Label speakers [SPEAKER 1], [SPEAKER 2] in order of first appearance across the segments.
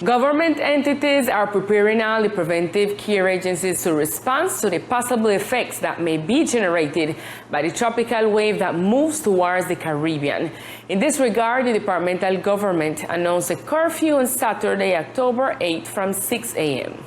[SPEAKER 1] Government entities are preparing all the preventive care agencies to respond to the possible effects that may be generated by the tropical wave that moves towards the Caribbean. In this regard, the departmental government announced a curfew on Saturday, October 8 from 6 a.m.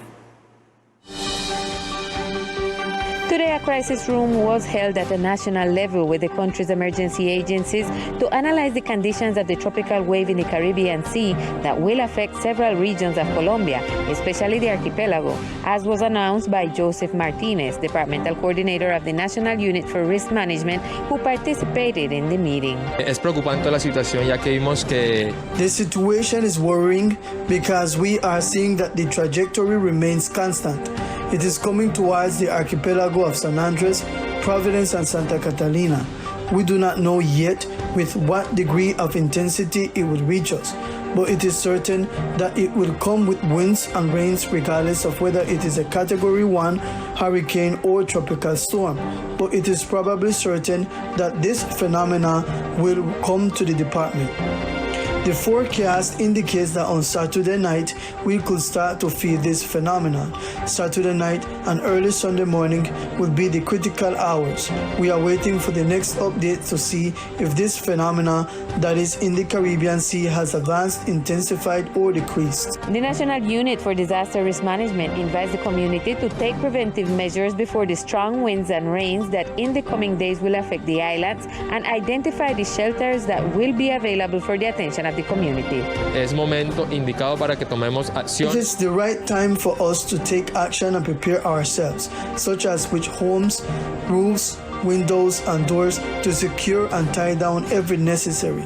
[SPEAKER 2] Today, a crisis room was held at a national level with the country's emergency agencies to analyze the conditions of the tropical wave in the Caribbean Sea that will affect several regions of Colombia, especially the archipelago, as was announced by Joseph Martinez, departmental coordinator of the National Unit for Risk Management, who participated in the meeting.
[SPEAKER 3] Es preocupante la situación ya que vimos que
[SPEAKER 4] the situation is worrying because we are seeing that the trajectory remains constant. It is coming towards the archipelago of San Andres, Providence, and Santa Catalina. We do not know yet with what degree of intensity it will reach us, but it is certain that it will come with winds and rains regardless of whether it is a Category 1 hurricane or tropical storm. But it is probably certain that this phenomena will come to the department. The forecast indicates that on Saturday night, we could start to feel this phenomenon. Saturday night and early Sunday morning will be the critical hours. We are waiting for the next update to see if this phenomenon that is in the Caribbean Sea has advanced, intensified, or decreased.
[SPEAKER 2] The National Unit for Disaster Risk Management invites the community to take preventive measures before the strong winds and rains that in the coming days will affect the islands and identify the shelters that will be available for the attention of the community.
[SPEAKER 3] es momento indicado para que tomemos acción.
[SPEAKER 4] It is the right time for us to take action and prepare ourselves, such as which homes, roofs, windows, and doors to secure and tie down every necessary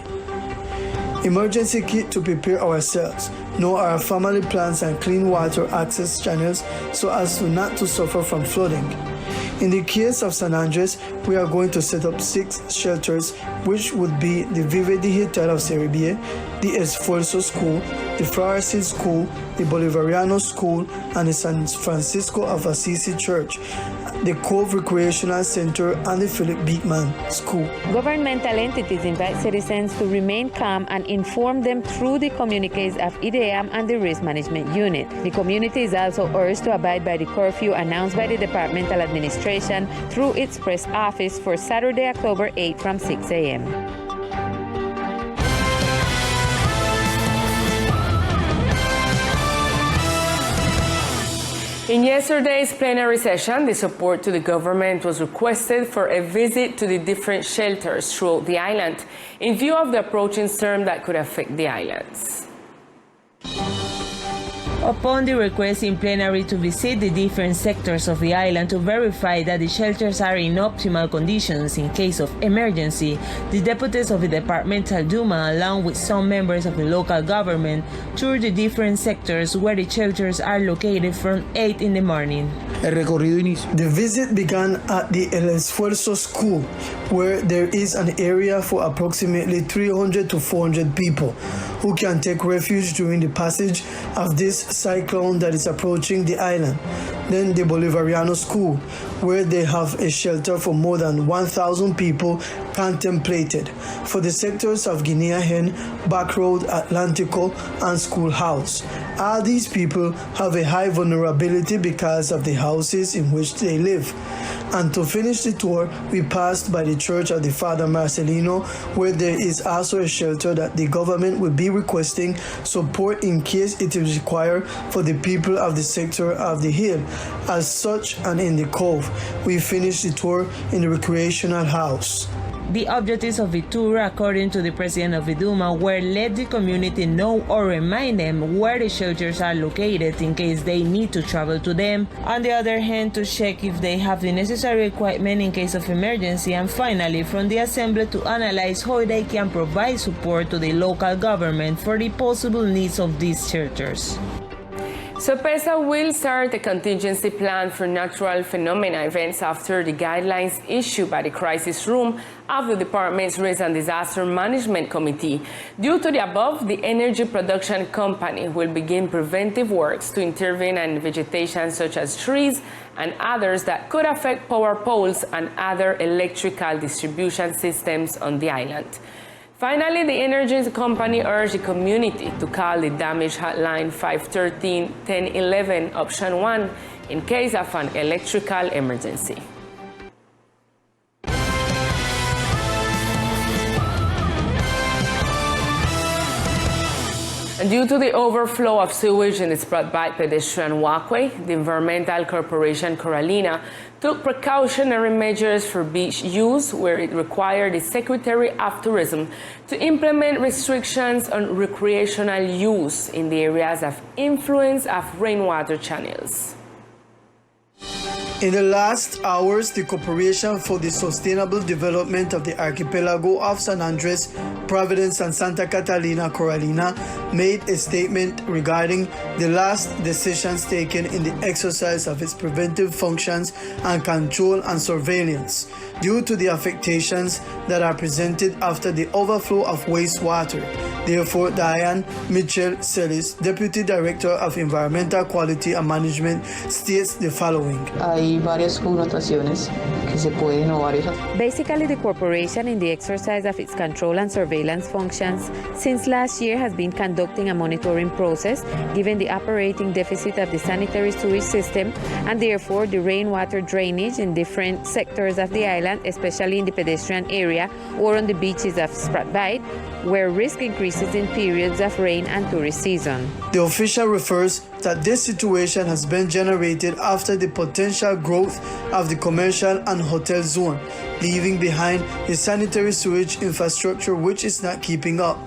[SPEAKER 4] emergency kit to prepare ourselves, know our family plans and clean water access channels so as to not to suffer from flooding. In the case of San Andres, we are going to set up 6 shelters, which would be the Vive Digital of Serbia, the Esfuerzo School, the Florescent School, the Bolivariano School, and the San Francisco of Assisi Church, the Cove Recreational Center, and the Philip Beekman School.
[SPEAKER 2] Governmental entities invite citizens to remain calm and inform them through the communiques of IDEAM and the Risk Management Unit. The community is also urged to abide by the curfew announced by the Departmental Administration through its press office for Saturday, October 8 from 6 a.m.
[SPEAKER 1] In yesterday's plenary session, the support to the government was requested for a visit to the different shelters throughout the island in view of the approaching storm that could affect the islands.
[SPEAKER 5] Upon the request in plenary to visit the different sectors of the island to verify that the shelters are in optimal conditions in case of emergency, the deputies of the Departmental Duma, along with some members of the local government, toured the different sectors where the shelters are located from 8 in the morning.
[SPEAKER 4] The visit began at the El Esfuerzo School, where there is an area for approximately 300 to 400 people who can take refuge during the passage of this cyclone that is approaching the island. Then the Bolivariano School, where they have a shelter for more than 1,000 people contemplated for the sectors of Guinea Hen, Back Road, Atlantico, and Schoolhouse. All these people have a high vulnerability because of the houses in which they live. And to finish the tour, we passed by the Church of the Father Marcelino, where there is also a shelter that the government will be requesting support in case it is required for the people of the sector of the hill. As such, and in the Cove, we finished the tour in the recreational house.
[SPEAKER 5] The objectives of the tour, according to the president of the Duma, were let the community know or remind them where the shelters are located in case they need to travel to them. On the other hand, to check if they have the necessary equipment in case of emergency, and finally from the assembly to analyze how they can provide support to the local government for the possible needs of these shelters.
[SPEAKER 1] SOPESA will start a contingency plan for natural phenomena events after the guidelines issued by the Crisis Room of the Department's Risk and Disaster Management Committee. Due to the above, the energy production company will begin preventive works to intervene on vegetation such as trees and others that could affect power poles and other electrical distribution systems on the island. Finally, the energy company urged the community to call the damage hotline 513-1011 option 1 in case of an electrical emergency. And due to the overflow of sewage in the Spratbite pedestrian walkway, the Environmental Corporation Coralina took precautionary measures for beach use where it required the Secretary of Tourism to implement restrictions on recreational use in the areas of influence of rainwater channels.
[SPEAKER 4] In the last hours, the Corporation for the Sustainable Development of the Archipelago of San Andres, Providence, and Santa Catalina, Coralina, made a statement regarding the last decisions taken in the exercise of its preventive functions and control and surveillance due to the affectations that are presented after the overflow of wastewater. Therefore, Diane Mitchell-Celis, Deputy Director of Environmental Quality and Management, states the following.
[SPEAKER 2] Basically, the corporation, in the exercise of its control and surveillance functions, since last year has been conducting a monitoring process given the operating deficit of the sanitary sewage system and therefore the rainwater drainage in different sectors of the island, especially in the pedestrian area or on the beaches of Spratbite, where risk increases in periods of rain and tourist season.
[SPEAKER 4] The official refers that this situation has been generated after the potential growth of the commercial and hotel zone, leaving behind a sanitary sewage infrastructure which is not keeping up.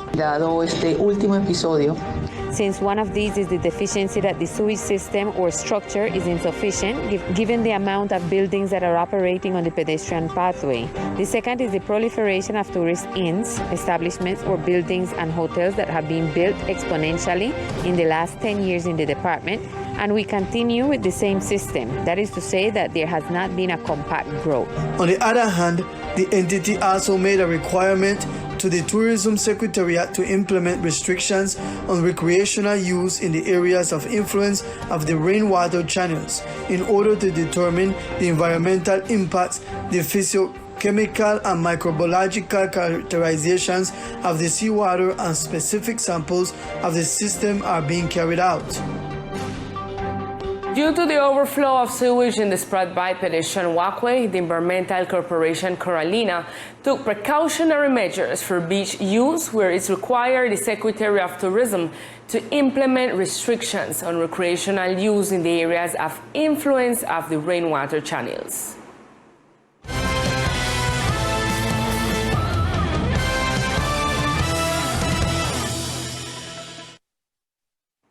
[SPEAKER 2] Since one of these is the deficiency that the sewage system or structure is insufficient given the amount of buildings that are operating on the pedestrian pathway. The second is the proliferation of tourist inns, establishments or buildings and hotels that have been built exponentially in the last 10 years in the department, and we continue with the same system. That is to say that there has not been a compact growth.
[SPEAKER 4] On the other hand, the entity also made a requirement to the Tourism Secretariat to implement restrictions on recreational use in the areas of influence of the rainwater channels in order to determine the environmental impacts, the physiochemical and microbiological characterizations of the seawater, and specific samples of the system are being carried out.
[SPEAKER 1] Due to the overflow of sewage in the Spratbite pedestrian walkway, the Environmental Corporation Coralina took precautionary measures for beach use where it's required the Secretary of Tourism to implement restrictions on recreational use in the areas of influence of the rainwater channels.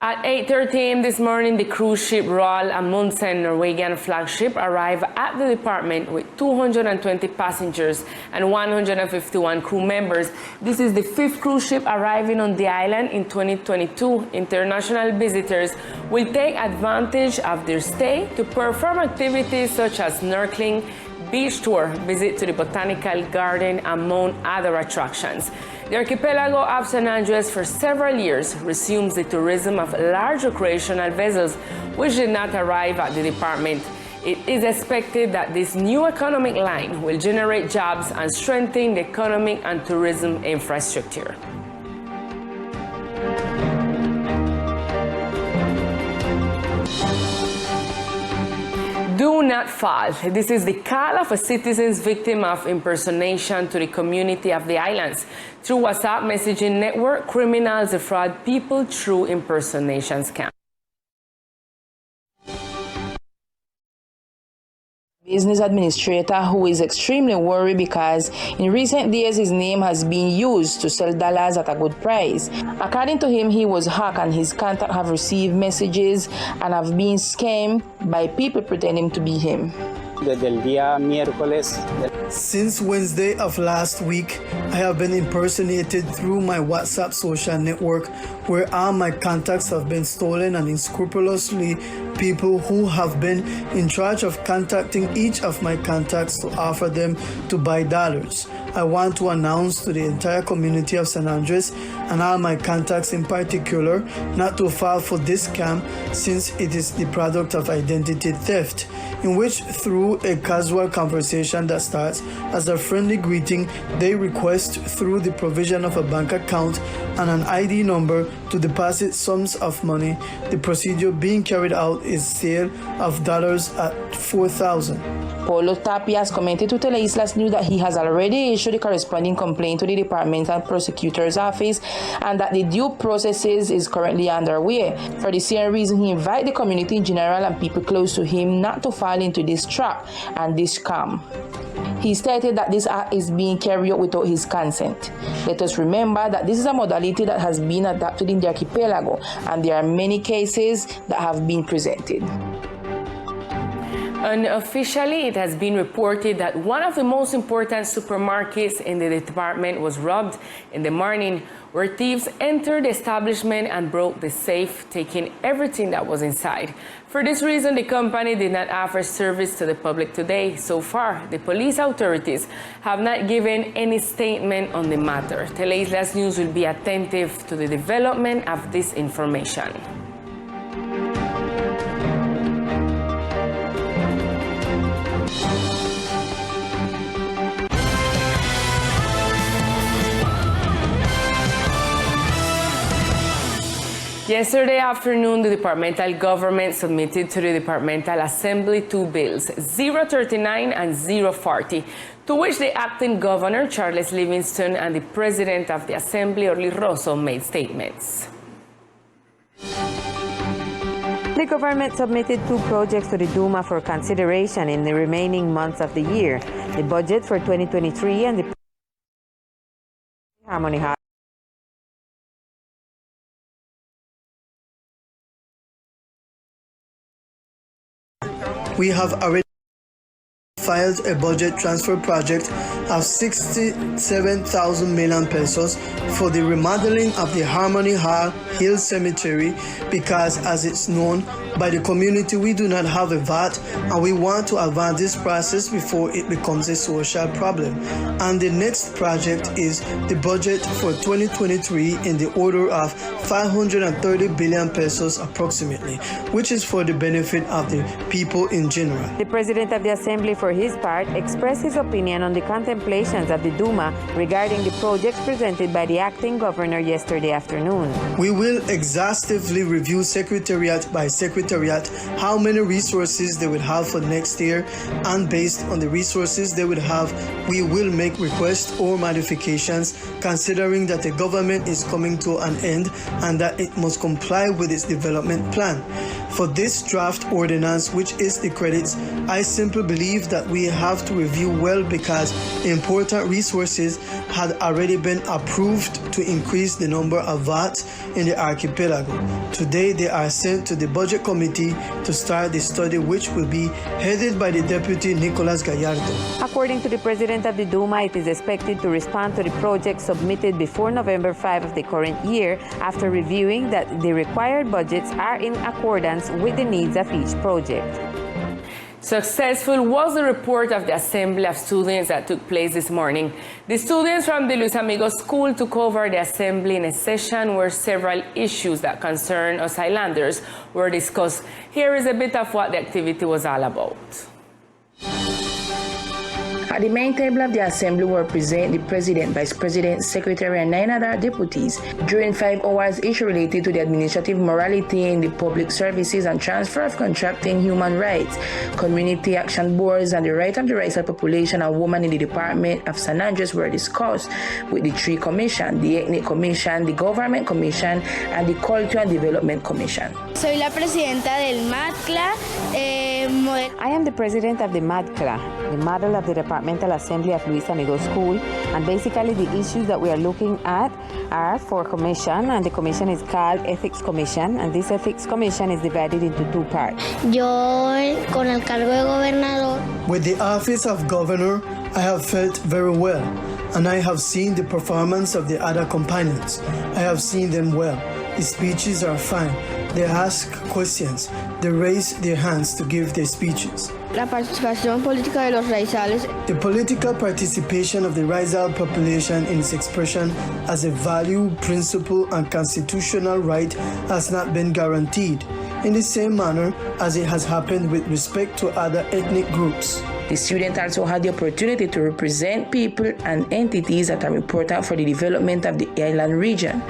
[SPEAKER 1] At 8:30 a.m. this morning, the cruise ship Royal Amundsen Norwegian flagship arrived at the department with 220 passengers and 151 crew members. This is the 5th cruise ship arriving on the island in 2022. International visitors will take advantage of their stay to perform activities such as snorkeling, beach tour, visit to the botanical garden, among other attractions. The archipelago of San Andres for several years resumes the tourism of large recreational vessels which did not arrive at the department. It is expected that this new economic line will generate jobs and strengthen the economic and tourism infrastructure. Do not fall. This is the call of a citizen's victim of impersonation to the community of the islands. Through WhatsApp messaging network, criminals defraud people through impersonation scams.
[SPEAKER 6] Business administrator who is extremely worried because in recent days his name has been used to sell dollars at a good price. According to him, he was hacked and his contact have received messages and have been scammed by people pretending to be him.
[SPEAKER 4] Since Wednesday of last week, I have been impersonated through my WhatsApp social network where all my contacts have been stolen, and unscrupulously people who have been in charge of contacting each of my contacts to offer them to buy dollars. I want to announce to the entire community of San Andres and all my contacts in particular not to fall for this scam, since it is the product of identity theft, in which through a casual conversation that starts as a friendly greeting, they request through the provision of a bank account and an ID number to deposit sums of money. The procedure being carried out is sale of dollars at $4,000.
[SPEAKER 6] Paulo Tapia has commented to Teleislas News that he has already issued a corresponding complaint to the Departmental Prosecutor's Office and that the due processes is currently underway. For the same reason, he invites the community in general and people close to him not to fall into this trap and this scam. He stated that this act is being carried out without his consent. Let us remember that this is a modality that has been adopted in the archipelago, and there are many cases that have been presented.
[SPEAKER 1] Unofficially, it has been reported that one of the most important supermarkets in the department was robbed in the morning, where thieves entered the establishment and broke the safe, taking everything that was inside. For this reason, the company did not offer service to the public today. So far, the police authorities have not given any statement on the matter. Teleislas News will be attentive to the development of this information. Yesterday afternoon, the departmental government submitted to the Departmental Assembly two bills, 039 and 040, to which the acting governor, Charles Livingston, and the president of the Assembly, Orly Rosso, made statements.
[SPEAKER 2] The government submitted two projects to the Duma for consideration in the remaining months of the year, the budget for 2023 and the Harmony Hall.
[SPEAKER 4] We have already filed a budget transfer project of 67,000 million pesos for the remodeling of the Harmony Hall Hill Cemetery because, as it's known by the community, we do not have a VAT, and we want to advance this process before it becomes a social problem. And the next project is the budget for 2023 in the order of 530 billion pesos approximately, which is for the benefit of the people in general.
[SPEAKER 2] The President of the Assembly, for his part, expressed his opinion on the contemplations of the Duma regarding the projects presented by the acting governor yesterday afternoon.
[SPEAKER 4] We will exhaustively review secretariat by secretariat how many resources they will have for next year, and based on the resources they will have, we will make requests or modifications, considering that the government is coming to an end and that it must comply with its development plan. For this draft ordinance, which is the credits, I simply believe that we have to review well because important resources had already been approved to increase the number of VATs in the archipelago. Today they are sent to the budget committee to start the study, which will be headed by the Deputy Nicolas Gallardo.
[SPEAKER 2] According to the President of the Duma, it is expected to respond to the project submitted before November 5 of the current year after reviewing that the required budgets are in accordance with the needs of each project.
[SPEAKER 1] Successful was the report of the Assembly of Students that took place this morning. The students from the Luis Amigos School took over the Assembly in a session where several issues that concern us islanders were discussed. Here is a bit of what the activity was all about.
[SPEAKER 6] At the main table of the Assembly were present the President, Vice President, Secretary, and 9 other deputies. During 5 hours, each related to the administrative morality in the public services and transfer of contracting, human rights, community action boards, and the right of the racial population and women in the Department of San Andres were discussed with the 3 commissions, the Ethnic Commission, the Government Commission, and the Culture and Development Commission.
[SPEAKER 7] Soy la presidenta del MADCLA.
[SPEAKER 2] I am the president of the MADCLA, the model of the Departmental Assembly of Luis Amigos School, and basically the issues that we are looking at are 4 commission, and the commission is called Ethics Commission, and this Ethics Commission is divided into 2 parts.
[SPEAKER 7] Yo con el cargo de gobernador.
[SPEAKER 4] With the office of governor, I have felt very well, and I have seen the performance of the other companions. I have seen them well. The speeches are fine. They ask questions. They raise their hands to give their speeches.
[SPEAKER 7] La participación política de los raizales.
[SPEAKER 4] The political participation of the Rizal population in its expression as a value, principle, and constitutional right has not been guaranteed, in the same manner as it has happened with respect to other ethnic groups.
[SPEAKER 6] The students also had the opportunity to represent people and entities that are important for the development of the island region.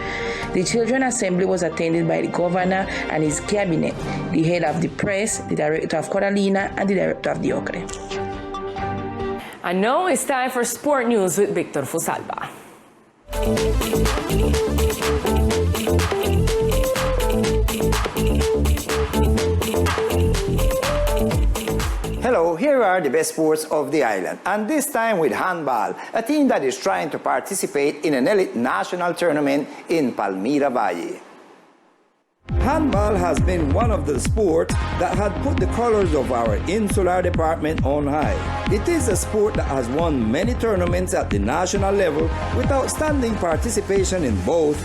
[SPEAKER 6] The Children Assembly was attended by the governor and his cabinet, the head of the press, the director of Coralina, and the director of the Ocre.
[SPEAKER 1] And now it's time for Sport News with Victor Fusalva.
[SPEAKER 8] Hello, here are the best sports of the island, and this time with handball, a team that is trying to participate in an elite national tournament in Palmira Valle. Handball has been one of the sports that had put the colors of our insular department on high. It is a sport that has won many tournaments at the national level with outstanding participation in both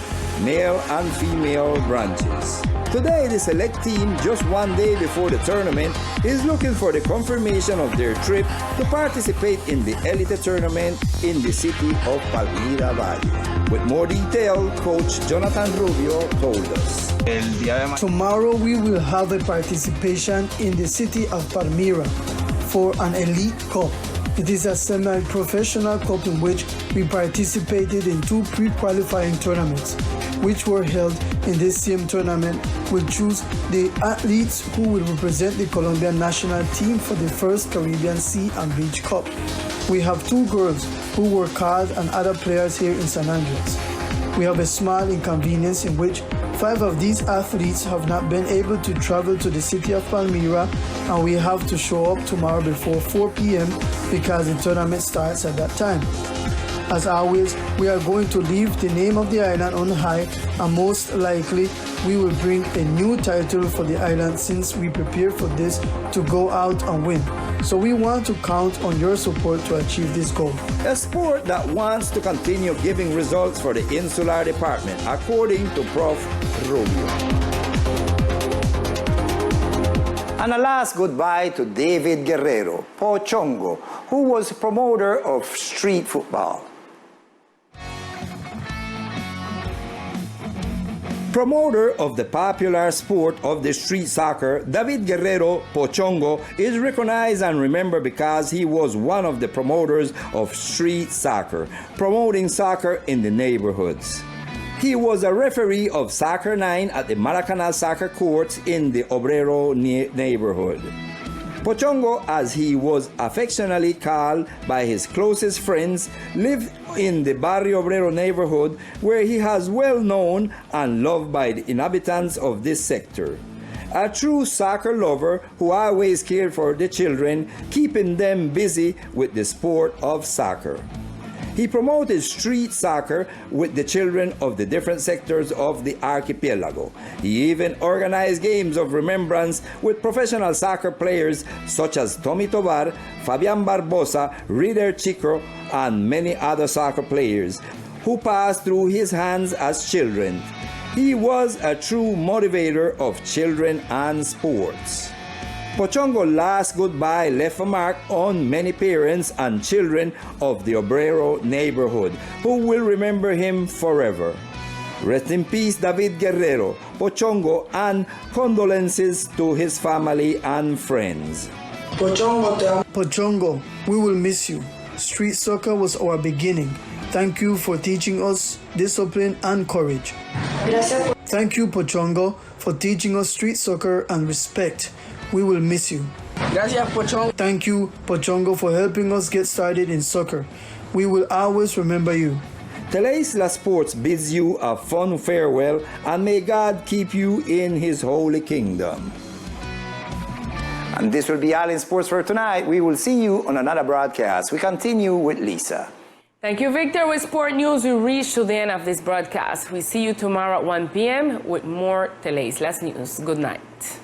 [SPEAKER 8] male and female branches. Today, the select team, just one day before the tournament, is looking for the confirmation of their trip to participate in the Elite tournament in the city of Palmira Valle. With more detail, Coach Jonathan Rubio told us.
[SPEAKER 4] Tomorrow we will have a participation in the city of Palmira for an Elite Cup. It is a semi-professional cup in which we participated in 2 pre-qualifying tournaments, which were held in this same tournament. We'll choose the athletes who will represent the Colombian national team for the first Caribbean Sea and Beach Cup. We have 2 girls who work hard and other players here in San Andres. We have a small inconvenience in which 5 of these athletes have not been able to travel to the city of Palmira, and we have to show up tomorrow before 4 p.m. because the tournament starts at that time. As always, we are going to leave the name of the island on high, and most likely we will bring a new title for the island since we prepare for this to go out and win. So we want to count on your support to achieve this goal.
[SPEAKER 8] A sport that wants to continue giving results for the insular department, according to Prof. Rubio. And a last goodbye to David Guerrero, Pochongo, who was promoter of street football. Promoter of the popular sport of the street soccer, David Guerrero Pochongo is recognized and remembered because he was one of the promoters of street soccer, promoting soccer in the neighborhoods. He was a referee of Soccer 9 at the Maracanã soccer courts in the Obrero neighborhood. Pochongo, as he was affectionately called by his closest friends, lived in the Barrio Obrero neighborhood where he is well known and loved by the inhabitants of this sector. A true soccer lover who always cared for the children, keeping them busy with the sport of soccer. He promoted street soccer with the children of the different sectors of the archipelago. He even organized games of remembrance with professional soccer players such as Tommy Tobar, Fabian Barbosa, Rieder Chico, and many other soccer players who passed through his hands as children. He was a true motivator of children and sports. Pochongo's last goodbye left a mark on many parents and children of the Obrero neighborhood who will remember him forever. Rest in peace, David Guerrero, Pochongo, and condolences to his family and friends.
[SPEAKER 4] Pochongo, we will miss you. Street soccer was our beginning. Thank you for teaching us discipline and courage. Thank you, Pochongo, for teaching us street soccer and respect. We will miss you. Thank you, Pochongo, for helping us get started in soccer. We will always remember you.
[SPEAKER 8] Teleislas Sports bids you a fond farewell, and may God keep you in His holy kingdom. And this will be all in sports for tonight. We will see you on another broadcast. We continue with Lisa.
[SPEAKER 1] Thank you, Victor. With Sport News, we reach to the end of this broadcast. We see you tomorrow at 1 p.m. with more Teleislas News. Good night.